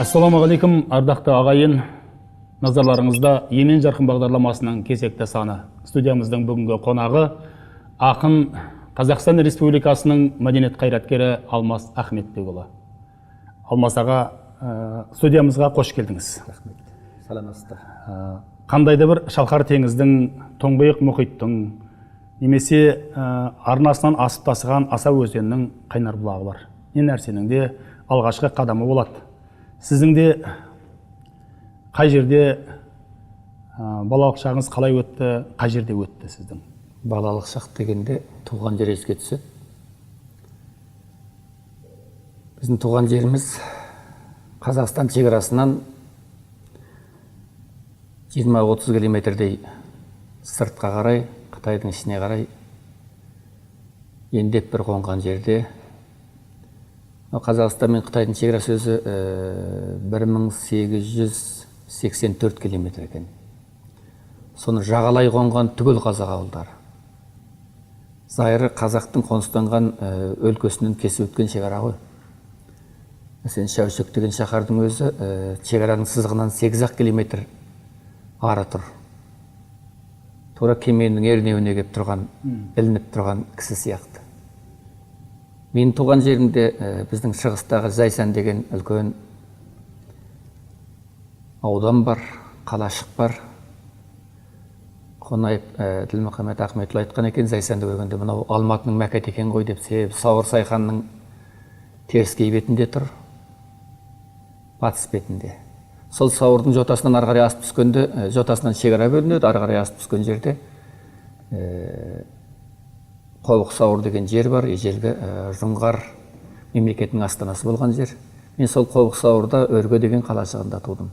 Ассалаумағалейкум, ардақты ағайын. Назарларыңызда Емен жарқын бағдарламасының кезекті саны. Студиямыздың бүгінгі қонағы ақын Қазақстан Республикасының мәдениет қайраткері Алмас Ахметбекұлы. Алмас аға, студиямызға қош келдіңіз. Рахмет. Саламатсыздар. Қандайды бір шалқар теңіздің, тоңбайық мұхиттың, немесе арнасынан асып тасыған аса өзеннің қайнар бұлағы бар. Не нәрсенің де алғашқы қадамы болады. Сіздің де қай жерде балалық шағыңыз қалай өтті, қай жерде өтті сіздің? Балалық шақ дегенде туған жер еске түседі. Біздің туған жеріміз Қазақстан шекарасынан 20-30 километрдей сыртқа қарай, Қытайдың ішіне қарай ендеп бір қонған жерде. Қазақстан мен Қытайдың шекарасы өзі 1884 километр екен. Соны жағалай қонған түгел қазақ ауылдары. Зайыры қазақтың қоныстанған өлкесінен кесіп өткен шекара ғой. Мәселен, Шәушек деген шаһардың өзі шекараның сызығынан 8 километр ары тұр. Тура кеменің ернеуіне келіп тұрған, ілініп тұрған кісі сияқты. Мен туған жерімде біздің шығыстағы Зайсан деген үлкен аудан бар, қалашық бар. Қонаев Ділмұхамед Ахметұлы айтқан екен, Зайсанды көргенде мынау Алматының мәкет екен ғой деп, себебі Сауыр Сайханның теріскей бетінде тұр, батыс бетінде. Сол Сауырдың жотасынан ары қарай асып түскенде, жотасынан шекара бөлінеді, ары қарай асып түскен жерде Қобық Сауыр деген жер бар, ежелгі Жоңғар мемлекетінің астанасы болған жер. Мен сол Қобық Сауырда Өрге деген қалашығында тудым.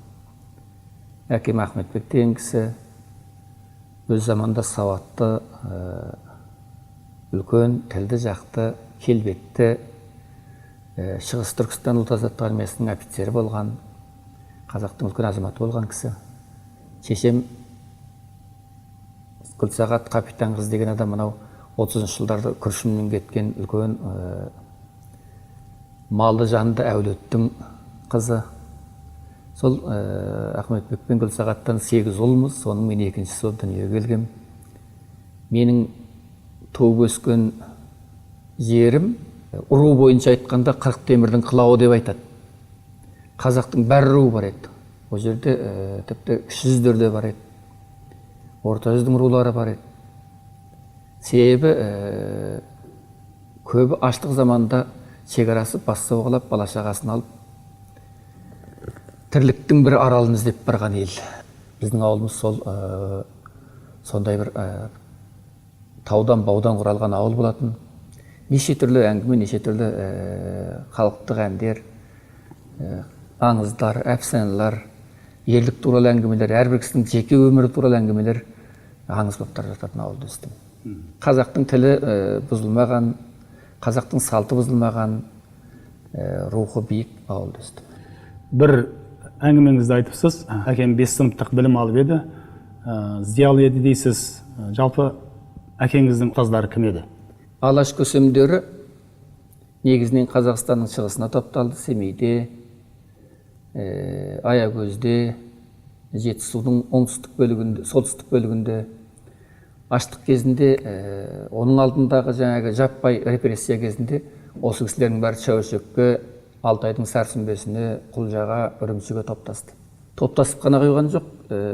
Әкем Ахметбек деген кісі өз заманда сауатты, үлкен, тілді жақты, келбетті, Шығыс Түркістан ұлт-азаттық армиясының офицері болған, қазақтың үлкен азаматы болған кісі. Шешем Гүлсағат капитан қыз деген адам мынау 30 жылдарды күршімнен кеткен үлкен малды жанды әулеттің қызы. Сол Ахметбек пен Гүлсағаттан 8 ұлмыз, соның мен екіншісі болып дүниеге келгем. Менің туып өскен жерім ру бойынша айтқанда Қырық темірдің қылауы деп айтады. Қазақтың бәр руы бар еді. Ол жерде тіпті кіші жүздер де бар еді. Орта жүздің рулары бар еді. Себебі көбі аштық заманда шекарасы бас сауғалап, бала шағасын алып, тірліктің бір аралын іздеп барған ел. Біздің ауылымыз сондай бір таудан, баудан құралған ауыл болатын. Неше түрлі әңгіме, неше түрлі халықтық әндер, аңыздар, әпсаналар, ерлік туралы әңгімелер, әрбір кісінің жеке өмірі туралы әңгімелер аңыз болып бара жататын ауылда өстім. Қазақтың тілі бұзылмаған, қазақтың салты бұзылмаған, рухы биік ауылда өстім. Бір әңгімеңізді айтыпсыз, әкем 5 сыныптық білім алып еді, зиялы еді дейсіз. Жалпы әкеңіздің ұстаздары кім еді? Алаш көсемдері негізінен Қазақстанның шығысына топталды, Семейде, Аягөзде, Жетісудың оңтүстік бөлігінде, солтүстік бөлігінде. Аштық кезінде, оның алдындағы жаңағы жаппай репрессия кезінде осы кісілердің бәрі Шәушекке, Алтайдың Сарсүмбесіне, Құлжаға, Үрімшіге топтасты. Топтасып қана қойған жоқ,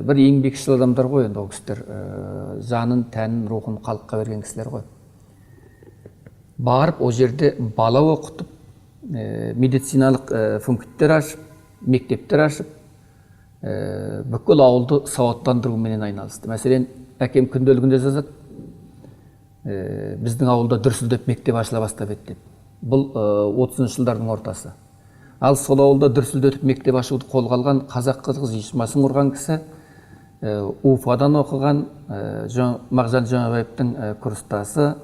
бір еңбекшіл адамдар ғой енді ол кісілер, жанын, тәнін, рухын халыққа берген кісілер ғой. Барып, о жерде бала оқытып, медициналық пункттер ашып, мектептер ашып, бүкіл ауылды сауаттандырумен айналысты. Мәселен, әкем күнделігінде жазады, біздің ауылда дүрсілдеп мектеп ашыла бастап еді деп. Бұл 30 жылдардың ортасы. Ал сол ауылда дүрсілдетіп мектеп ашуды қолға алған қазақ-қырғыз ұйымшасын құрған кісі, Уфадан оқыған Мағжан Жұмабаевтың курстасы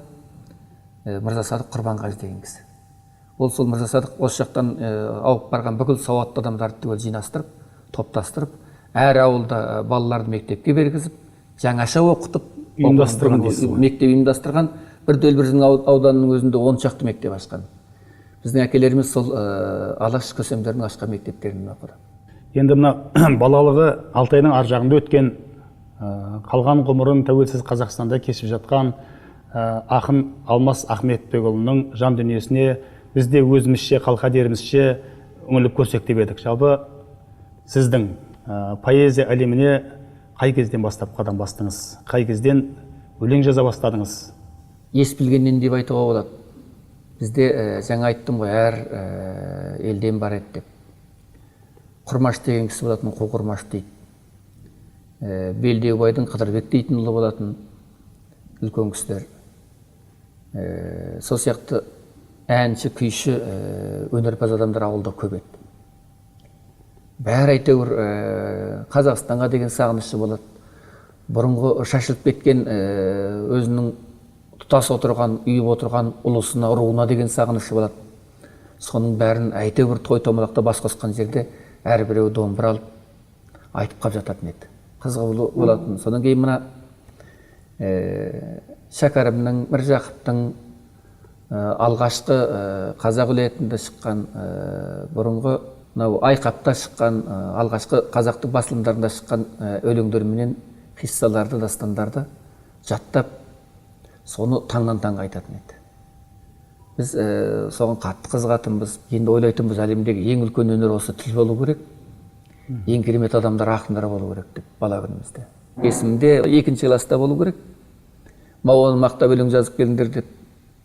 Мырзасадық Құрбанғажы деген кісі. Ол сол Мырзасадық осы жақтан ауып барған бүкіл сауатты адамдарды түгел жинастырып, топтастырып, әр ауылда балаларды мектепке бергізіп, жаңаша оқытып, мектеп ұйымдастырған, бір біздің ауданның өзінде 10 шақты мектеп ашқан. Біздің әкелеріміз сол алаш көсемдердің ашқан мектептерінен оқыды. Енді мына балалығы Алтайдың ар жағында өткен, қалған ғұмырын тәуелсіз Қазақстанда кешіп жатқан ақын Алмас Ахметбекұлының жан дүниесіне біз де өзімізше, қалқадерімізше үңіліп көрсек деп едік. Жалпы сіздің поэзия әлеміне қай кезден бастап қадам бастыңыз? Қай кезден өлең жаза бастадыңыз? Ес білгеннен деп айтуға болады. Бізде жаңа айттым ғой, әр елден бар еді деп. Құрмаш деген кісі болатын, Қу Құрмаш дейді. Белдеубайдың Қыдырбек дейтін ұлы болатын, үлкен кісілер. Сол сияқты әнші, күйші, өнерпаз адамдар ауылда көп еді. Бәрі әйтеуір Қазақстанға деген сағынышы болады. Бұрынғы шашылып кеткен өзінің тұтас отырған, үйіп отырған ұлысына, руына деген сағынышы болады. Соның бәрін әйтеуір той-томалақта бас қосқан жерде әрбіреу домбыра алып айтып қап жататын еді. Қызығы болатын. Содан кейін мына Шәкәрімнің, Міржақыптың алғашқы қазақ өлетінде шыққан, бұрынғы Айқапта шыққан, алғашқы қазақтың басылымдарында шыққан өлеңдерменен қиссаларды, дастандарды жаттап, соны таңнан-таңға айтатын еді. Біз соған қатты қызығатынбыз. Енді ойлайтынбыз, әлемдегі ең үлкен өнер осы тіл болу керек, ең керемет адамдар ақындар болу керек деп бала күнімізде. Есімде 2-ші класста болу керек. Мауаны мақтап өлең жазып келіңдер деп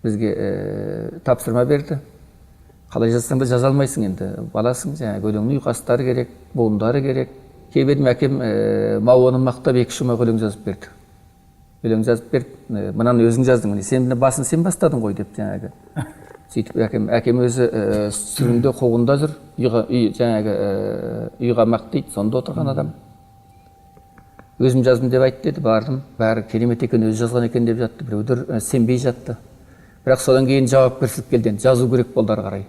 бізге тапсырма берді. Қалай жазсаң да жаза алмайсың енді. Баласың, жаңағы өлеңнің ұйқастары керек, буындары керек. Кейбірім әкем Мауаны мақтап 2 шумақ өлең жазып берді. Өлең жазып берді. Мынаны өзің жаздың, сен басын сен бастадың ғой деп жаңағы. Сөйтіп әкем өзі сүрінде қуғында жүр, жаңағы үйғамақ дейді, сонда отырған адам. Өзім жаздым деп айтты деді, бардым. Бәрі керемет екен, өзі жазған екен деп жатты. Біреулер сенбей жатты. Бірақ содан кейін жауапкершілік келді. Жазу керек болды ары қарай.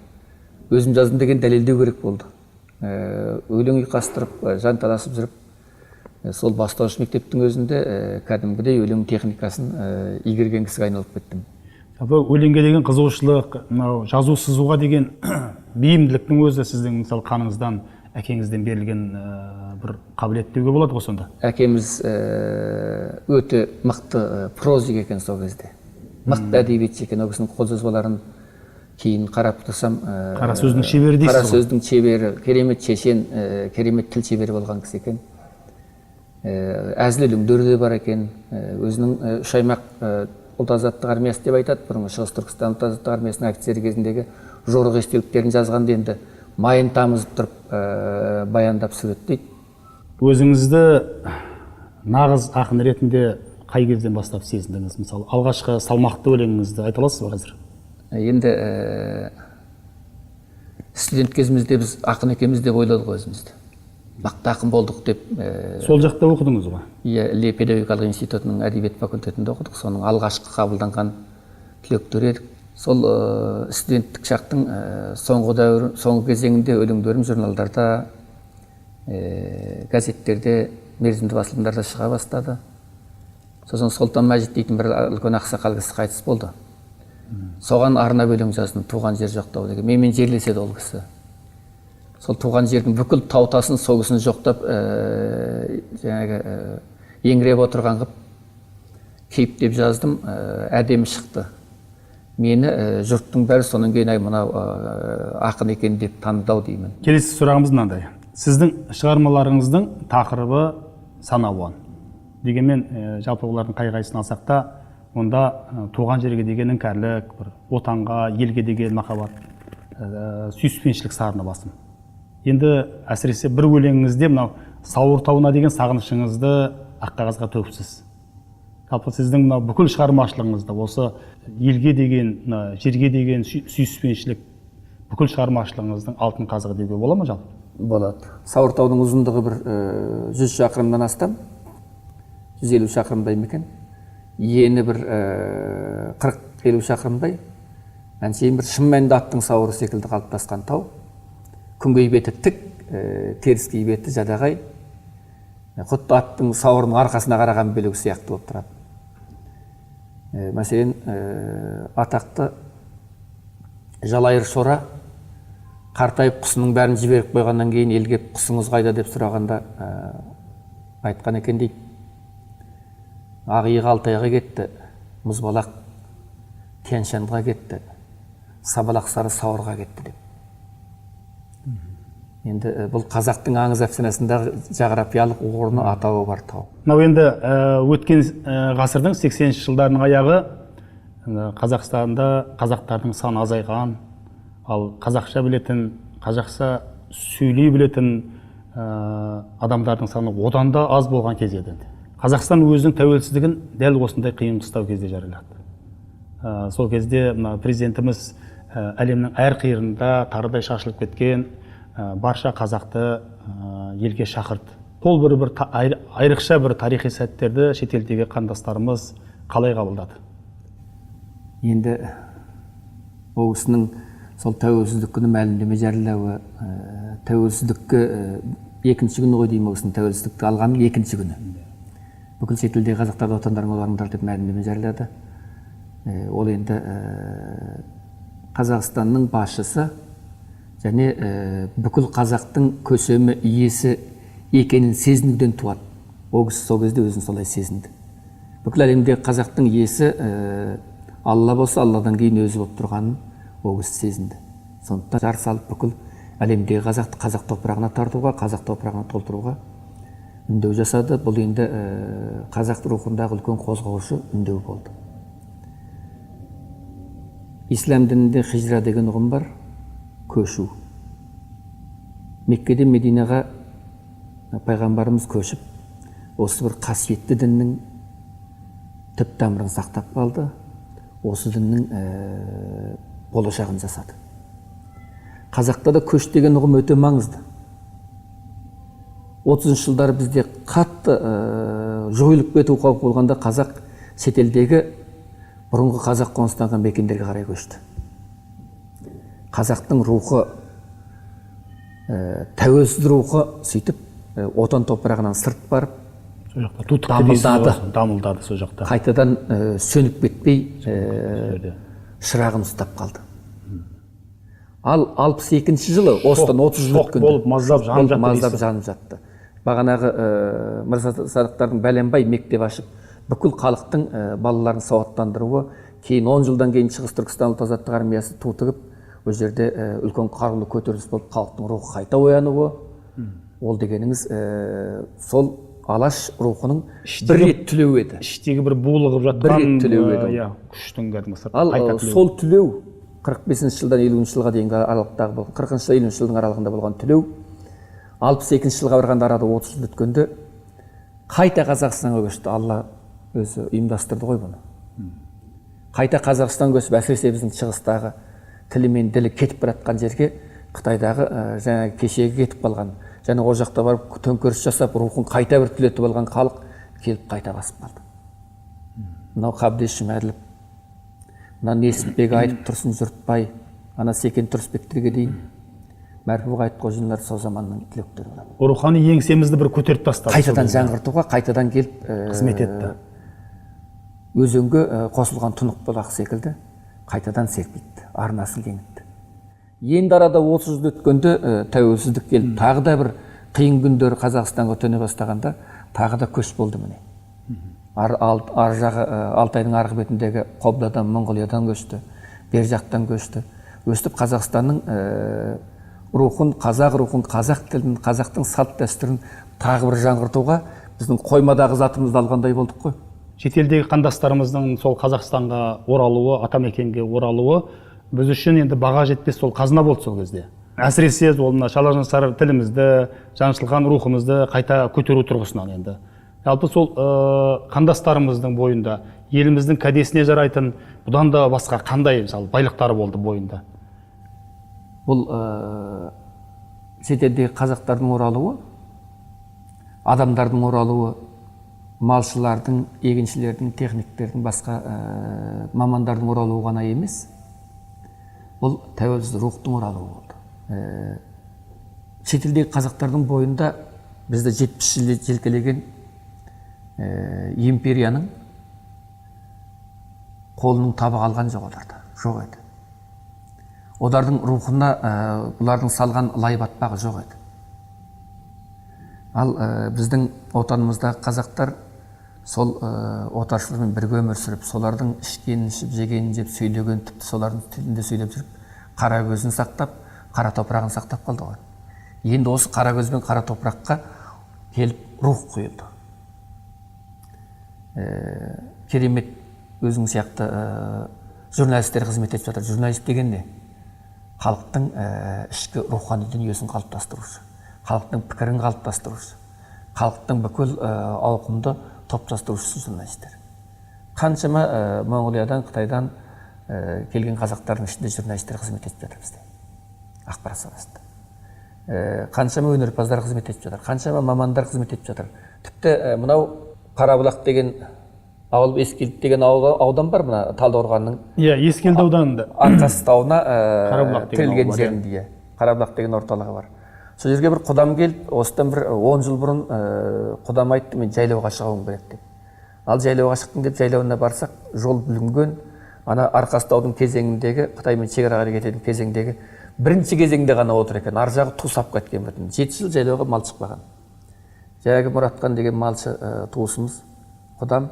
Өзім жаздым деген дәлелдеу керек болды. Өлең ұйқастырып, жанталасып жүріп, сол бастауыш мектептің өзінде кәдімгідей өлең техникасын игерген кісіге айналып кеттім. Өлеңге деген қызығушылық, жазу сызуға деген бейімділіктің өзі сіздің мысалы қаныңыздан, әкеңізден берілген бір қабілет деуге болады ғой сонда? Әкеміз өте мықты прозик екен сол кезде. Мықты әдебиетші екен. Ол кісінің қолжазбаларын кейін қарап тұрсам, қара сөздің шебері дейсіз ғой? Қара сөздің шебері, керемет шешен, керемет тіл шебері болған кісі екен. Әзіл өлеңдері де бар екен. Өзінің үш аймақ ұлт-азаттық армиясы деп айтады. Бұрынғы Шығыс Түркістан ұлт-азаттық армиясының офицері кезіндегі жорық естеліктерін жазғанда енді майын тамызып тұрып баяндап суреттейді. Өзіңізді нағыз ақын ретінде қай кезден бастап сезіндіңіз? Мысалы, алғашқы салмақты өлеңіңізді айта аласыз ба қазір? Енді студент кезімізде біз ақын екенбіз деп ойладық өзімізді. Мықты ақын болдық деп. Сол жақта оқыдыңыз ба? Иә, Іле педагогикалық институтының әдебиет факультетінде оқыдық. Соның алғашқы қабылданған түлектері едік. Сол студенттік шақтың соңғы кезеңінде өлеңдерім журналдарда, газеттерде, мерзімді басылымдарда шыға бастады. Сосын Солтан Мәжит дейтін бір үлкен ақсақал кісі қайтыс болды. Соған арнап өлең жаздым, туған жер жоқтау деген. Менімен жерлеседі ол кісі. Сол туған жердің бүкіл таутасын, соғысын жоқтап, жаңағы еңіреп отырған қып, кейіптеп жаздым, әдемі шықты. Мені жұрттың бәрі сонан кейін мынау ақын екен деп таныдау деймін. Келесі сұрағымыз мынандай. Сіздің шығармаларыңыздың тақырыбы сан алуан. Дегенмен жалпы олардың қай-қайсысын алсақ та, онда туған жерге деген іңкәрлік, отанға, елге деген махаббат, сүйіспеншілік сарыны басым. Енді әсіресе бір өлеңіңізде мынау Сауыр тауына деген сағынышыңызды ақ қағазға төгіпсіз. Жалпы сіздің мынау бүкіл шығармашылығыңызда осы елге деген, жерге деген сүйіспеншілік бүкіл шығармашылығыңыздың алтын қазығы деуге бола ма жалпы? Болады. Сауыр таудың ұзындығы бір 100 шақырымнан астам, 150 шақырымдай екен. Ені бір 40-50 шақырымдай. Әншейін бір шын мәнінде аттың сауыры секілді қалыптасқан тау. Күнгей беті тік, теріскей беті жадағай. Құтты аттың сауырының арқасына қараған бөлігі сияқты болып тұрады. Мәселен, атақты жалайыр шора қартайып құсының бәрін жіберіп қойғаннан кейін елге құсыңыз қайда деп сұрағанда айтқан екен дейді. Ақ иық Алтайға кетті, мұзбалақ Тянь-Шаньға кетті, сабалақ сары Сауырға кетті деп. Енді бұл қазақтың аңыз әфсанасындағы жағрапиялық орны, атауы бар тау. Мынау енді өткен ғасырдың 80-ші жылдарының аяғы Қазақстанда қазақтардың саны азайған, ал қазақша білетін, қазақша сөйлей білетін адамдардың саны одан да аз болған кез еді. Қазақстан өзінің тәуелсіздігін дәл осындай қиын қыстау кезде жариялады. Сол кезде президентіміз әлемнің әр қиырында тарыдай шашылып кеткен барша қазақты елге шақырды. Сол бір айрықша бір тарихи сәттерді шетелдегі қандастарымыз қалай қабылдады? Енді ол кісінің сол тәуелсіздік күні мәлімдеме жариялауы, тәуелсіздікке екінші күні ғой деймін, ол кісінің тәуелсіздікті алғанның екінші күні. Бүкіл шетелдегі қазақтарды отандарыңа барыңдар деп мәлімдеме жариялады. Ол енді Қазақстанның басшысы және бүкіл қазақтың көсемі иесі екенін сезінуден туады. Ол кісі сол кезде өзін солай сезінді. Бүкіл әлемде қазақтың иесі Алла болса, Алладан кейін өзі болып тұрғанын ол кісі сезінді. Сондықтан жар салып бүкіл әлемдегі қазақты қазақ топырағына тартуға, қазақ топырағына толтыруға үндеу жасады. Бұл енді қазақ рухындағы үлкен қозғаушы үндеу болды. Ислам дінінде хижра деген ұғым бар, көшу. Меккеден Мединаға пайғамбарымыз көшіп, осы бір қасиетті діннің түп тамырын сақтап қалды, осы діннің болашағын жасады. Қазақта да көш деген ұғым өте маңызды. 30-шы жылдары бізде қатты жойылып кету қаупі болғанда қазақ шетелдегі бұрынғы қазақ қоныстанған мекендерге қарай көшті. Қазақтың рухы, тәуелсіз рухы сөйтіп отан топырағынан сырт барып, дамылдады сол жақта. Қайтадан сөніп кетпей шырағын ұстап қалды. Ал 62-ші жылы осыдан 30 жыл өткенде болып маздап жанып жатты. Бағанағы Мырза Садықтардың бәленбай мектеп ашып, бүкіл халықтың балаларын сауаттандыруы, кейін 10 жылдан кейін Шығыс Түркістан ұлт азаттық армиясы ту тігіп, ол жерде үлкен қарулы көтеріліс болып халықтың рухы қайта оянуы, ол дегеніңіз сол алаш рухының бір рет түлеу еді. Іштегі бір булығып жатқан күштің кәдімгі. Ал сол түлеу 45-ші жылдан 50-ші жылға дейінгі аралықтағы болған, 40-ші 50-ші жылдың аралығында болған түлеу, 62-ші жылға барғанда арада 30 жыл өткенде қайта Қазақстанға көшті. Алла өзі ұйымдастырды ғой бұны. Қайта Қазақстан көшіп, әсіресе біздің шығыстағы тілі мен ділі кетіп баратқан жерге, Қытайдағы жаңағы кешегі кетіп қалған, және ол жақта барып төңкеріс жасап, рухын қайта бір түлетіп алған халық келіп қайта басып қалды. Мынау Қабдеш Жұмәділов, мына Несіпбек айтып тұрсын жұртбай, ана Секен Тұрысбектерге дейін Мәрфуға Айтқожинлар сол заманның түлектері болады. Рухани еңсемізді бір көтеріп тастады. Қайтадан жаңғыртуға, қайтадан келіп қызмет етті. Өзенге қосылған тұнық бұлақ секілді қайтадан серпілді, арнасы кеңітті. Енді арада 30 жыл өткенде тәуелсіздік келіп, тағы да бір қиын күндер Қазақстанға төне бастағанда, тағы да көш болды міне. Ар жағы Алтайдың арғы бетіндегі Қобдадан, Монғолиядан көшті, бер жақтан көшті. Өстіп Қазақстанның рухын, қазақ тілін, қазақтың салт дәстүрін тағы бір жаңғыртуға біздің қоймадағы затымызды алғандай болдық қой. Шетелдегі қандастарымыздың сол Қазақстанға оралуы, атамекенге оралуы біз үшін енді баға жетпес сол қазына болды сол кезде. Әсіресе ол шалажансар тілімізді, жаншылған рухымызды қайта көтеру тұрғысынан енді. Жалпы сол қандастарымыздың бойында, еліміздің кәдесіне жарайтын бұдан да басқа қандай байлықтары болды бойында? Бұл шетелдегі қазақтардың оралуы, адамдардың оралуы, малшылардың, егіншілердің, техниктердің, басқа мамандардың оралуы ғана емес, бұл тәуелсіз рухтың оралуы болды. Шетелдегі қазақтардың бойында бізді 70 жыл желкелеген империяның қолының табы қалған жоқ оларда, жоқ еді. Олардың рухына бұлардың салған лай батпағы жоқ еді. Ал біздің отанымыздағы қазақтар сол отаршылармен бірге өмір сүріп, солардың ішкенін ішіп, жегенін жеп, сөйлеген, тіпті солардың тілінде сөйлеп жүріп, қара көзін сақтап, қара топырағын сақтап қалды ғой. Енді осы қара көз бен қара топыраққа келіп рух құйылды. Керемет өзің сияқты журналистер қызмет етіп жатыр. Журналист деген не? Халықтың ішкі рухани дүниесін қалыптастырушы, халықтың пікірін қалыптастырушы, халықтың бүкіл ауқымды топтастырушысы журналистер. Қаншама Моңғолиядан, Қытайдан келген қазақтардың ішінде журналистер қызмет етіп жатыр бізде, ақпарат саласында. Қаншама өнерпаздар қызмет етіп жатыр, қаншама мамандар қызмет етіп жатыр. Тіпті мынау Қарабұлақ деген ауыл, Ескелді деген аудан бар, мына Талдықорғанның. Иә, Ескелді ауданында. Арқасы тауына тірелген жерінде, Қарабұлақ деген орталығы бар. Сол жерге бір құдам келіп, осыдан бір 10 жыл бұрын құдам айтты, мен жайлауға шығуым керек деп. Ал жайлауға шықтым деп жайлауына барсақ, жол бүлінген, ана Арқастаудың кезеңіндегі, Қытаймен шекараға кететін кезеңдегі бірінші кезеңде ғана отыр екен. Ар жағы тусап кеткен бітін. 7 жыл жайлауға мал шықпаған. Жаңағы Мұратхан деген малшы туысымыз, құдам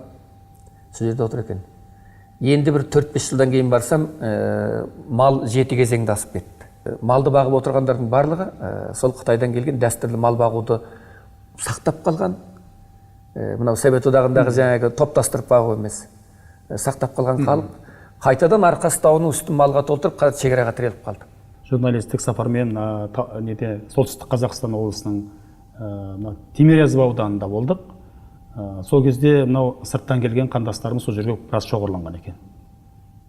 сол жерде отыр екен. Енді бір 4-5 жылдан кейін барсам, мал 7 кезеңде асып кетті. Малды бағып отырғандардың барлығы сол Қытайдан келген дәстүрлі мал бағуды сақтап қалған. Мынау Совет одағындағы жаңағы топтастырып бағу емес, сақтап қалған халық қайтадан Арқасы тауының үстін малға толтырып, шекараға тіреліп қалды. Журналистік сапармен солтүстік Қазақстан облысының Тимирязев ауданында болдық. Сол кезде мынау сырттан келген қандастарымыз сол жерге біраз шоғырланған екен.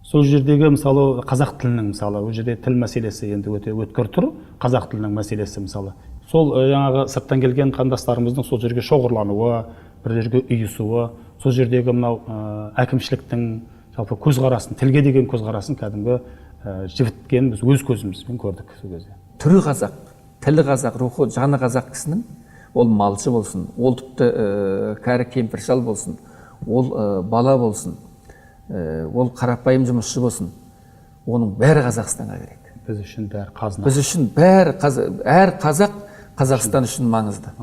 Сол жердегі мысалы қазақ тілінің мысалы ол жерде тіл мәселесі енді өте өткір тұр, қазақ тілінің мәселесі мысалы. Сол жаңағы сырттан келген қандастарымыздың сол жерге шоғырлануы, бір жерге үйісуі, сол жердегі мынау әкімшіліктің жалпы көзқарасын, тілге деген көзқарасын кәдімгі жібіткен біз өз көзімізбен көрдік сол кезде. Түрі қазақ, тілі қазақ, рухы жаны қазақ кісінің, ол малшы болсын, ол тіпті кәрі кемпір шал болсын, ол бала болсын, ол қарапайым жұмысшы болсын, оның бәрі Қазақстанға керек. Біз үшін бәрі қазына. Біз үшін бәрі әр қазақ Қазақстан үшін маңызды.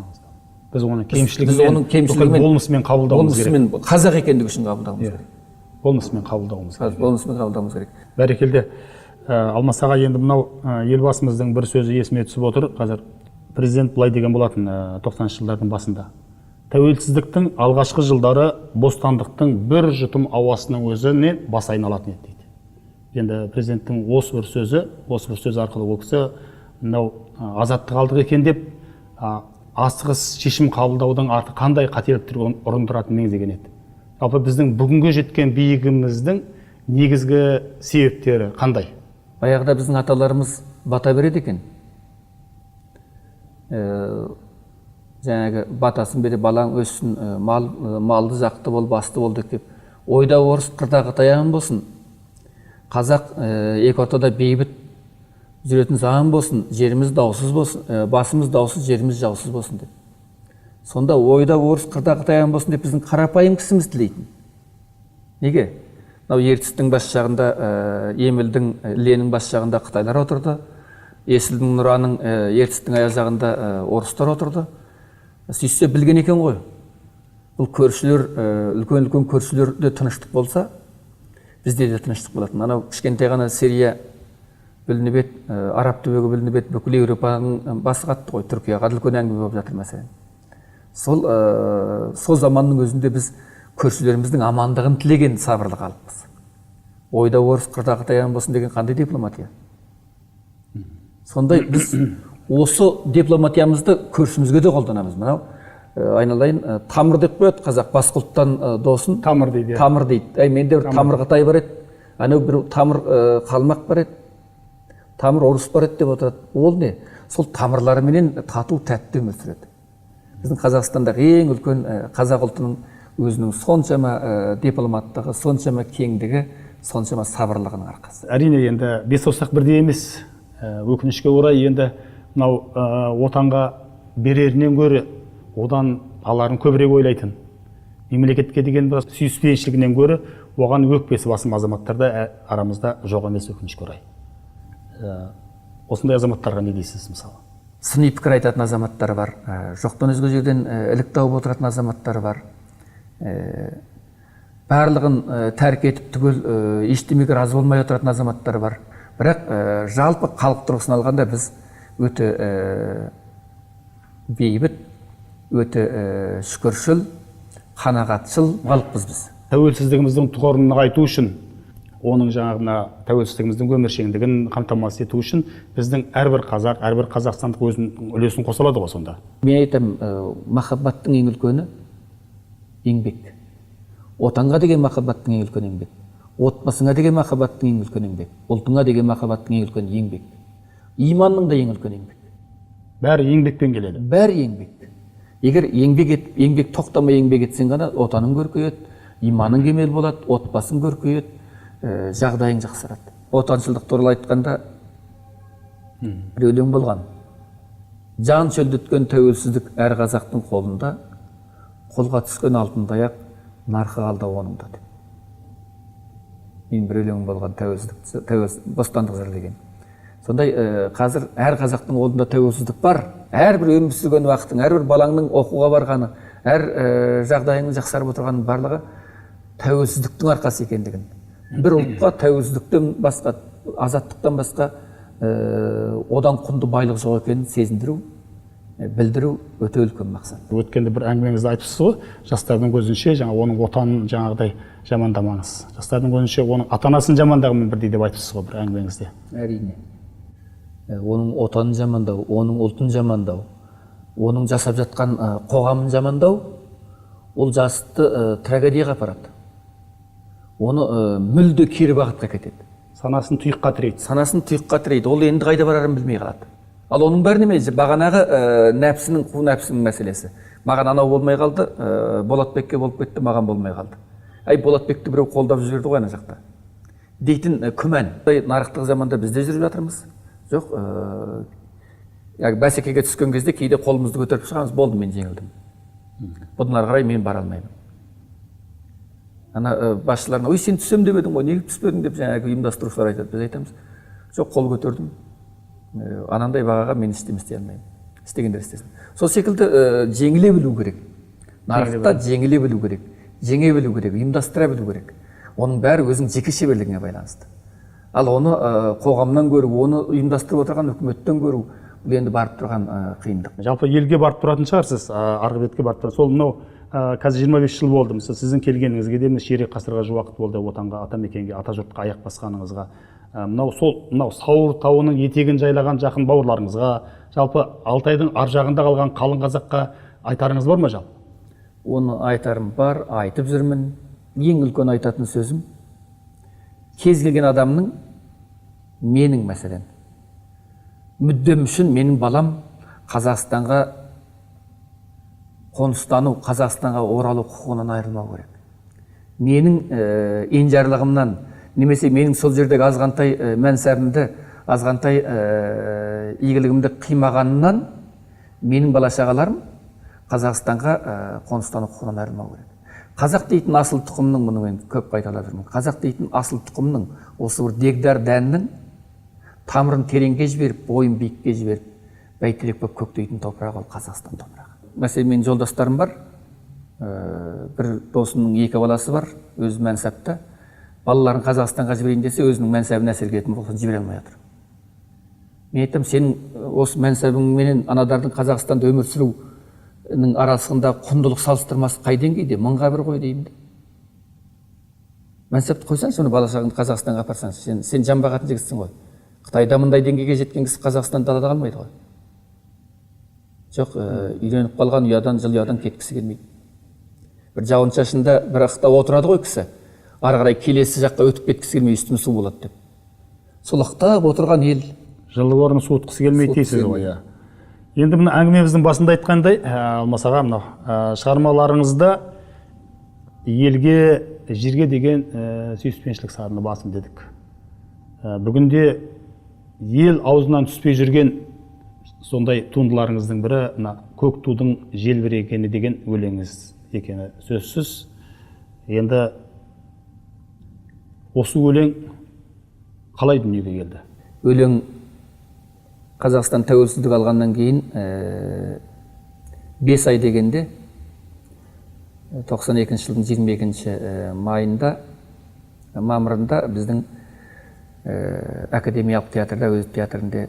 Біз оның кемшілігімен болмысымен қабылдауымыз керек. Қазақ екендігі үшін қабылдауымыз керек. Болмысымен қабылдауымыз керек. Болмысымен қабылдауымыз керек. Бәрекелді. Алмас аға, енді мынау елбасымыздың бір сөзі есіме түсіп отыр. Қазір президент былай деген болатын 90-шы жылдардың басында. Тәуелсіздіктің алғашқы жылдары бостандықтың бір жұтым ауасының өзіне бас айналатын еді дейді. Енді президенттің осы бір сөзі арқылы ол кісі мынау азаттық алдық екен деп асығыс шешім қабылдаудың арты қандай қателіктерге ұрындыратынын меңзеген еді. Жалпы біздің бүгінге жеткен биігіміздің негізгі себептері қандай? Баяғыда біздің аталарымыз бата береді екен. Жаңағы батасын бере балаң өссін, малды жақты бол, басты бол деп. Ойда орыс, қырдағы таяғын болсын. Қазақ екі ортада бейбіт жүретін заман болсын, жеріміз даусыз болсын, басымыз даусыз, жеріміз жаусыз болсын деп. Сонда ойда орыс, қырдағы таяғын болсын деп біздің қарапайым кісіміз тілейтін. Неге? Мынау ертістің бас жағында, Емілдің, Ленің бас жағында Қытайлар отырды. Есілдің, Нұраның, ертістің аяқ жағында орыстар отырды. Сөйтсе білген екен ғой. Бұл көршілер, үлкен көршілерде тыныштық болса, бізде де тыныштық болады. Анау кішкентай ғана Сирия бүлініп еді, Араб түбегі бүлініп еді, бүкіл Еуропаның басы қатты ғой, Түркияға үлкен әңгіме болып жатыр мәселен. Сол заманның өзінде біз көршілеріміздің амандығын тілеген сабырлы халықпыз. Ойда орыс, қырдағы таяғын болсын деген қандай дипломатия? Сондай біз осы дипломатиямызды көршімізге де қолданамыз. Мынау айналайын тамыр деп қояды қазақ, басқұлттан досын тамыр дейді. Тамыр дейді. Менде бір тамыр Қытай бар еді, анау бір тамыр қалмақ бар еді, тамыр орыс бар еді деп отырады. Ол не? Сол тамырларыменен тату тәтті өмір сүреді. Біздің Қазақстандағы ең үлкен қазақ ұлтының өзінің соншама дипломаттығы, соншама кеңдігі, соншама сабырлығының арқасы. Әрине енді бес саусақ бірдей емес. Өкінішке орай енді мынау отанға берерінен гөрі одан аларын көбірек ойлайтын. Мемлекетке деген сүйіспеншілігінен гөрі оған өкпесі басым азаматтар да арамызда жоқ емес, өкінішке орай. Осындай азаматтарға не дейсіз мысалы? Сыни пікір айтатын азаматтар бар, жоқтан өзге жерден ілік тауып отыратын азаматтар бар. Барлығын тәрк етіп түгел ештемеге разы болмай отыратын азаматтар бар. Бірақ жалпы халық тұрғысынан алғанда біз өте бейбіт, өте шүкіршіл, қанағатшыл халықпыз біз. Тәуелсіздігіміздің тұғырын нығайту үшін, оның жаңағына тәуелсіздігіміздің өміршеңдігін қамтамасыз ету үшін біздің әрбір қазақ, әрбір қазақстандық өзінің үлесін қоса алады ғой сонда. Мен айтамын, махаббаттың ең үлкені еңбек. Отанға деген махаббаттың ең үлкен еңбек. Отбасыңа деген махаббаттың ең үлкен еңбек. Ұлтыңа деген махаббаттың ең үлкен еңбек. Иманның да ең үлкен еңбек. Бәрі еңбекпен келеді. Бәрі еңбек. Егер еңбек тоқтамай еңбек етсең ғана отаның көркейеді, иманың кемел болады, отбасың көркейеді, жағдайың жақсарады. Отаншылдық туралы айтқанда бір өлең болған. Жан шөлдеткен тәуелсіздік әр қазақтың қолында, қолға түскен алтындай ақ нарқы алда оныңда деп. Мен бір өлең болған бостандық жырлы. Сондай қазір әр қазақтың қолында тәуелсіздік бар. Әрбір өмір сүрген уақыттың, әрбір балаңның оқуға барғаны, әр жағдайының жақсарып отырғанның барлығы тәуелсіздіктің арқасы екендігін. Бір ұлтқа тәуелсіздіктен басқа, азаттықтан басқа одан құнды байлық жоқ екенін сезіндіру, білдіру өте үлкен мақсат. Өткенде бір әңгімеңізді айтыпсыз ғой, жастардың көзінше оның отанын жаңағыдай жамандамаңыз. Жастардың көзінше оның ата-анасын жамандағанмен бірдей деп айтыпсыз ғой бір әңгімеңізде. Әрине. Оның отанын жамандау, оның ұлтын жамандау, оның жасап жатқан қоғамын жамандау, ол жасты трагедияға апарады. Оны мүлде кері бағытқа кетеді. Санасын тұйыққа тірейді. Санасын тұйыққа тірейді. Ол енді қайда барарын білмей қалады. Ал оның бәрі неме? Бағанағы нәпсінің, қу нәпсінің мәселесі. Маған анау болмай қалды, Болатбекке болып кетті, маған болмай қалды. Болатбекті біреу қолдап жіберді ғой ана жақта. Дейтін күмән. Нарықтық заманда біз де жүріп жатырмыз. Жоқ, бәсекеге түскен кезде кейде қолымызды көтеріп шығамыз, болды, мен жеңілдім. Бұдан ары қарай мен бара алмаймын. Ана басшыларына, ой, сен түсем деп едің ғой, неге түспедің деп жаңағы ұйымдастырушылар айтады. Біз айтамыз, жоқ, қол көтердім. Анандай бағаға мен істей алмаймын. Істегендер істесін. Сол секілді жеңіле білу керек. Нарықта жеңіле білу керек, жеңе білу керек, ұйымдастыра білу керек. Оның бәрі өзінің жеке шеберлігіне байланысты. Ал оны қоғамнан көру, оны ұйымдастырып отырған үкіметтен көру, бұл енді барып тұрған қиындық. Жалпы елге барып тұратын шығарсыз, арғы бетке барып тұратын. Сол мынау қазір 25 жыл болды. Мысалы, сіздің келгеніңізге де ширек ғасырға жуық болды отанға, атамекенге, атажұртқа аяқ басқаныңызға. Мынау Сауыр тауының етегін жайлаған жақын бауырларыңызға, жалпы Алтайдың ар жағында қалған қалың қазаққа айтарыңыз бар ма жалпы? Оны айтарым бар, айтып жүрмін. Ең үлкен айтатын сөзім, кез келген адамның, менің мәселен, мүддем үшін менің балам Қазақстанға қоныстану, Қазақстанға оралу құқығынан айырылмау керек. Менің енжарлығымнан, немесе менің сол жердегі азғантай мәнсабымды, азғантай игілігімді қимағанынан менің бала-шағаларым Қазақстанға қоныстану құқығынан айырылмау керек. Қазақ дейтін асыл тұқымның, мұны мен көп қайталап жүрмін. Қазақ дейтін асыл тұқымның, осы бір дегдар дәннің тамырын тереңге жіберіп, бойын биікке жіберіп, бәйтерек болып көктейтін топырақ ол Қазақстан топырағы. Мәселен, менің жолдастарым бар, бір досымның 2 баласы бар, өз мәнсапта. Балаларын Қазақстанға жіберейін десе, өзінің мәнсабын әсерге ететін болсын, жібере алмай отыр. Мен айтам, сенің осы мәнсабыңменен анадардың Қазақстанда өмір сүруінің арасында құндылық салыстырмасы қай деңгейде? 1000-1 ғой деймін. Мәнсапты қойсаң, соны бала-шағаңды Қазақстанға апарсаң, сен жан бағатын жігітсің ғой. Қытайда мұндай деңгейге жеткен кісі Қазақстан далада қалмайды ғой. Жоқ, үйреніп қалған ұядан, жыл ұядан кеткісі келмейді. Бір жауын шашында бір ықта отырады ғой кісі. Ары қарай келесі жаққа өтіп кеткісі келмей, үстім су болады деп. Сол ықтап отырған ел. Жылы орны суытқысы келмейді дейсіз ғой. Енді мына әңгімеміздің басында айтқандай, Алмас аға, мынау шығармаларыңызда елге, жерге деген сүйіспеншілік сарыны басым дедік. Бүгінде ел аузынан түспей жүрген сондай туындыларыңыздың бірі көк тудың желбірегені деген өлеңіңіз екені сөзсіз. Енді осы өлең қалай дүниеге келді? өлең Қазақстан тәуелсіздік алғаннан кейін 5 ай дегенде 92 жылдың 22 майында, мамырында біздің академиялық театрда, өз театрында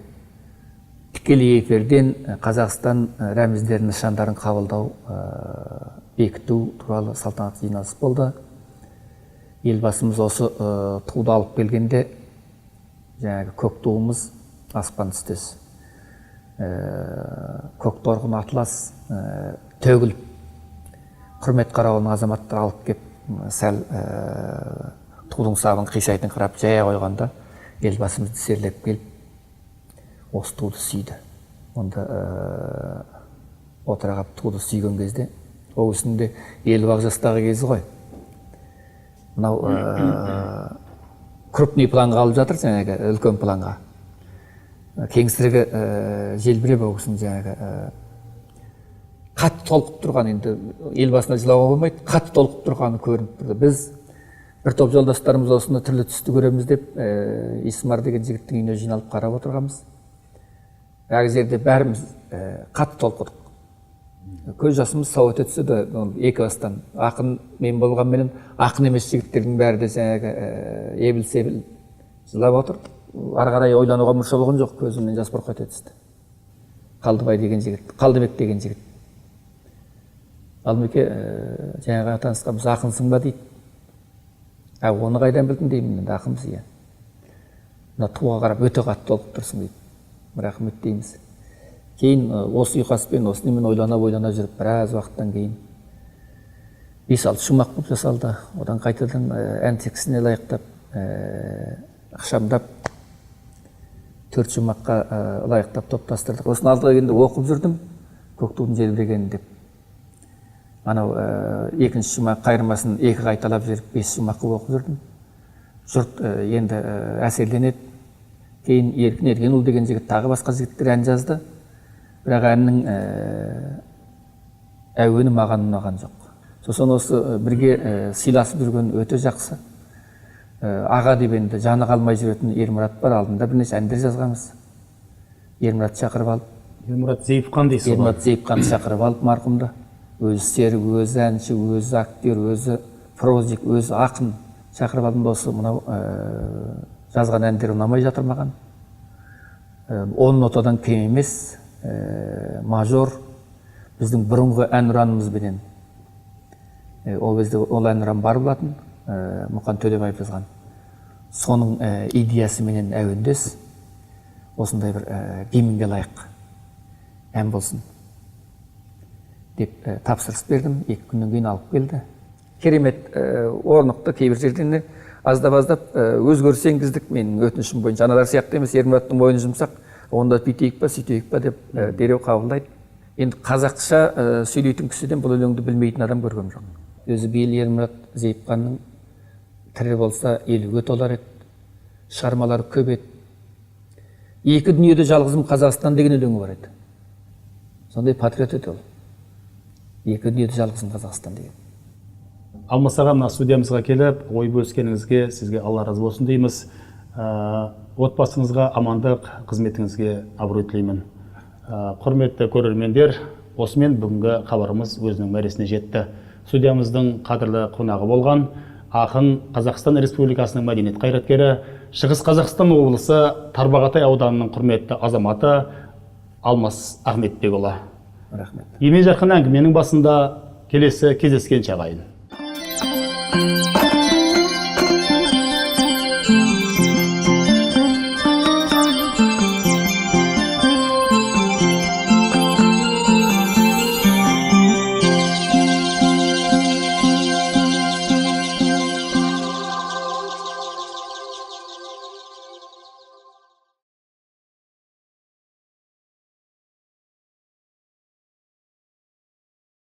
тікелей эфирден Қазақстан рәміздерінің нышандарын қабылдау, бекіту туралы салтанатты жиналыс болды. Елбасымыз осы туды алып келгенде, жаңағы көк туымыз аспан түстес, көк торғын атлас төгіліп, құрмет қарауылының азаматтар алып кеп, сәл тудың сабын қисайтын қарап жая қойғанда, елбасымызды серлеп келіп, осы туды сүйді. Онда отырағап туды сүйген кезде, ол үстінде 50 жастағы кезі ғой. Мынау крупный планға алып жатыр, жаңағы үлкен планға. Кеңсірігі желбіреп оғысын жаңағы қатты толқып тұрған, енді елбасына жылауға болмайды, қатты толқып тұрғаны көрініп тұрды. Біз бір топ жолдастарымыз осыны түрлі түсті көреміз деп, Исмар деген жігіттің үйіне жиналып қарап отырғанбыз. Әр жерде бәріміз қатты толқыдық. Көз жасымыз сау өте түсті де, екі бастан. Ақын мен болған менен, ақын емес жігіттердің бәрі де жаңағы ебіл-себіл жылап отыр. Ары қарай ойлануға мұрша болған жоқ, көзімнен жас бұрқ ете түсті. Қалдыбай деген жігіт, Қалдыбек деген жігіт. Қалдыбеке жаңағы танысқанбыз, ақынсың ба дейді. Оны қайдан білдің деймін, енді ақынбыз иә. Мына туға қарап өте қатты толқып тұрсың дейді. Рахмет дейміз. Кейін осы ұйқаспен, осы немен ойлана жүріп, біраз уақыттан кейін 5-6 шумақ болып жасалды. Одан қайтадан ән текстіне лайықтап, ақшамдап, 4 шумаққа лайықтап топтастырдық. Осыны алдыға келгенде оқып жүрдім, көк тудың желбірегенін деп. Анау екінші шумақ қайырмасын 2 қайталап жүріп, 5 шумаққа оқып жүрдім. Жұрт енді әсерленеді. Кейін Еркін Ергенұл деген жігіт тағы басқа жігіттер ән жазды. Бірақ әннің әуені маған ұнаған жоқ. Сосын осы бірге сыйласып жүрген өте жақсы. Аға деп енді жаны қалмай жүретін Ермұрат бар, алдында бірнеше әндер жазғанбыз. Ермұрат шақырып алып. Ермұрат Зейіпқан дейсіз ғой? Ермұрат Зейіпқан шақырып алып марқұмды. Өзі серік, өзі әнші, өзі актер, өзі прозик, өзі ақын шақырып алдым. Осы мынау жазған әндер ұнамай жатыр маған. 10 нотадан кем емес, мажор, біздің бұрынғы әнұранымыз бенен. Ол бізде ол әнұран бар болатын, Мұқан Төлебаев жазған. Соның идеясы менен әуендес, осындай бір гимнге лайық ән болсын деп тапсырыс бердім. 2 күннен кейін алып келді. Керемет, орнықты, кейбір жерден аздап өзгеріс енгіздік. Менің өтінішім бойынша аналар сияқты емес, Ермұраттың мойны жұмсақ, онда бүйтейік па, сөйтейік па деп дереу қабылдайды. Енді қазақша сөйлейтін кісіден бұл өлеңді білмейтін адам көргем жоқ. Өзі биыл Ермұрат Зейіпқанның тірі болса 50-ге толар еді, шығармалары көп еді. 2 дүниеде жалғызым Қазақстан деген өлеңі бар еді. Сондай патриот еді ол. 2 дүниеде жалғызым Қазақстан деген. Алмас аға, мына студиямызға келіп, ой бөліскеніңізге сізге Алла разы болсын дейміз. Отбасыңызға амандық, қызметіңізге абырой тілеймін. Құрметті көрермендер, осымен бүгінгі хабарымыз өзінің мәресіне жетті. Студиямыздың қадірлі қонағы болған ақын Қазақстан Республикасының мәдениет қайраткері, Шығыс Қазақстан облысы Тарбағатай ауданының құрметті азаматы Алмас Ахметбекұлы. Рахмет. Емен жарқын әңгіменің басында келесі кездескенше ағайын.